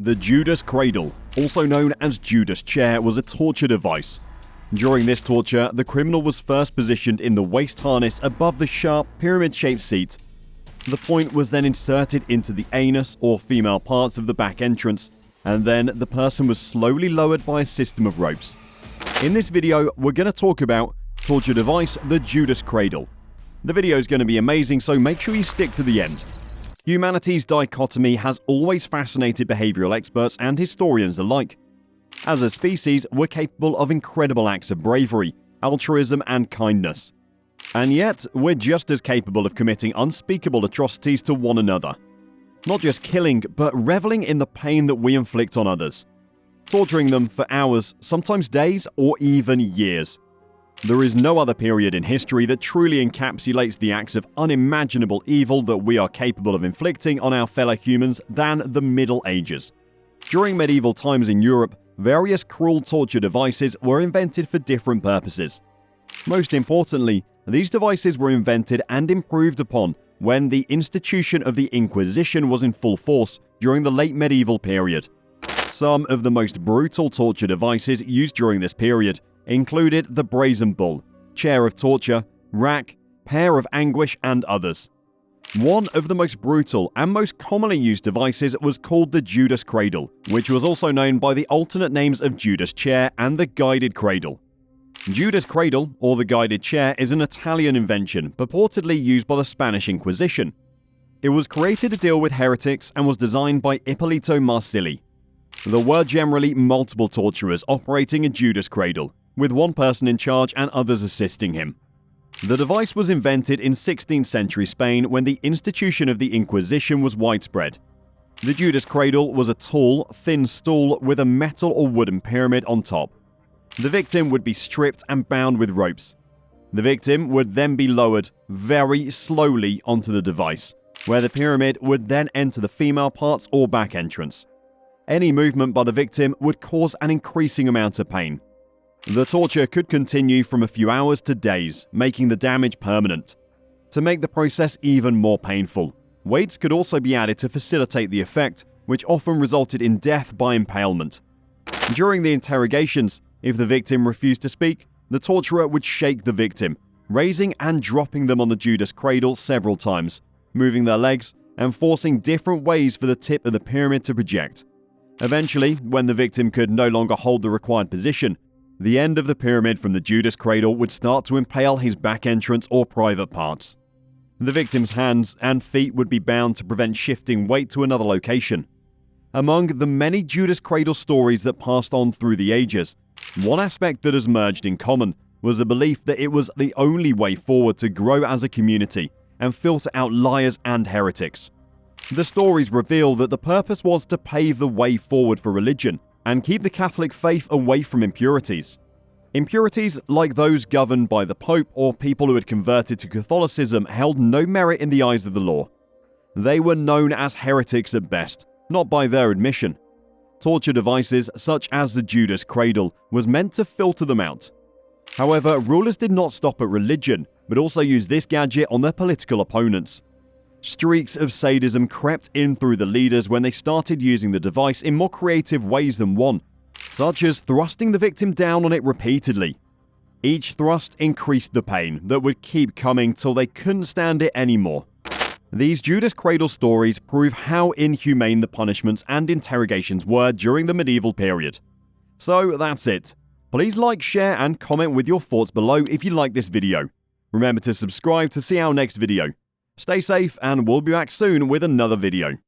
The Judas Cradle, also known as Judas Chair, was a torture device. During this torture, the criminal was first positioned in the waist harness above the sharp, pyramid-shaped seat. The point was then inserted into the anus or female parts of the back entrance, and then the person was slowly lowered by a system of ropes. In this video, we're going to talk about torture device, the Judas Cradle. The video is going to be amazing, so make sure you stick to the end. Humanity's dichotomy has always fascinated behavioral experts and historians alike. As a species, we're capable of incredible acts of bravery, altruism, and kindness. And yet, we're just as capable of committing unspeakable atrocities to one another. Not just killing, but reveling in the pain that we inflict on others. Torturing them for hours, sometimes days, or even years. There is no other period in history that truly encapsulates the acts of unimaginable evil that we are capable of inflicting on our fellow humans than the Middle Ages. During medieval times in Europe, various cruel torture devices were invented for different purposes. Most importantly, these devices were invented and improved upon when the institution of the Inquisition was in full force during the late medieval period. Some of the most brutal torture devices used during this period included the brazen bull, chair of torture, rack, pear of anguish, and others. One of the most brutal and most commonly used devices was called the Judas Cradle, which was also known by the alternate names of Judas Chair and the Guided Cradle. Judas Cradle, or the Guided Chair, is an Italian invention purportedly used by the Spanish Inquisition. It was created to deal with heretics and was designed by Ippolito Marsili. There were generally multiple torturers operating a Judas Cradle, with one person in charge and others assisting him. The device was invented in 16th century Spain when the institution of the Inquisition was widespread. The Judas Cradle was a tall, thin stool with a metal or wooden pyramid on top. The victim would be stripped and bound with ropes. The victim would then be lowered very slowly onto the device, where the pyramid would then enter the female parts or back entrance. Any movement by the victim would cause an increasing amount of pain. The torture could continue from a few hours to days, making the damage permanent. To make the process even more painful, weights could also be added to facilitate the effect, which often resulted in death by impalement. During the interrogations, if the victim refused to speak, the torturer would shake the victim, raising and dropping them on the Judas Cradle several times, moving their legs and forcing different ways for the tip of the pyramid to project. Eventually, when the victim could no longer hold the required position, the end of the pyramid from the Judas Cradle would start to impale his back entrance or private parts. The victim's hands and feet would be bound to prevent shifting weight to another location. Among the many Judas Cradle stories that passed on through the ages, one aspect that has merged in common was a belief that it was the only way forward to grow as a community and filter out liars and heretics. The stories reveal that the purpose was to pave the way forward for religion and keep the Catholic faith away from impurities. Impurities like those governed by the Pope or people who had converted to Catholicism held no merit in the eyes of the law. They were known as heretics at best, not by their admission. Torture devices such as the Judas Cradle was meant to filter them out. However, rulers did not stop at religion, but also used this gadget on their political opponents. Streaks of sadism crept in through the leaders when they started using the device in more creative ways than one, such as thrusting the victim down on it repeatedly. Each thrust increased the pain that would keep coming till they couldn't stand it anymore. These Judas Cradle stories prove how inhumane the punishments and interrogations were during the medieval period. So that's it. Please like, share, and comment with your thoughts below if you like this video. Remember to subscribe to see our next video. Stay safe, and we'll be back soon with another video.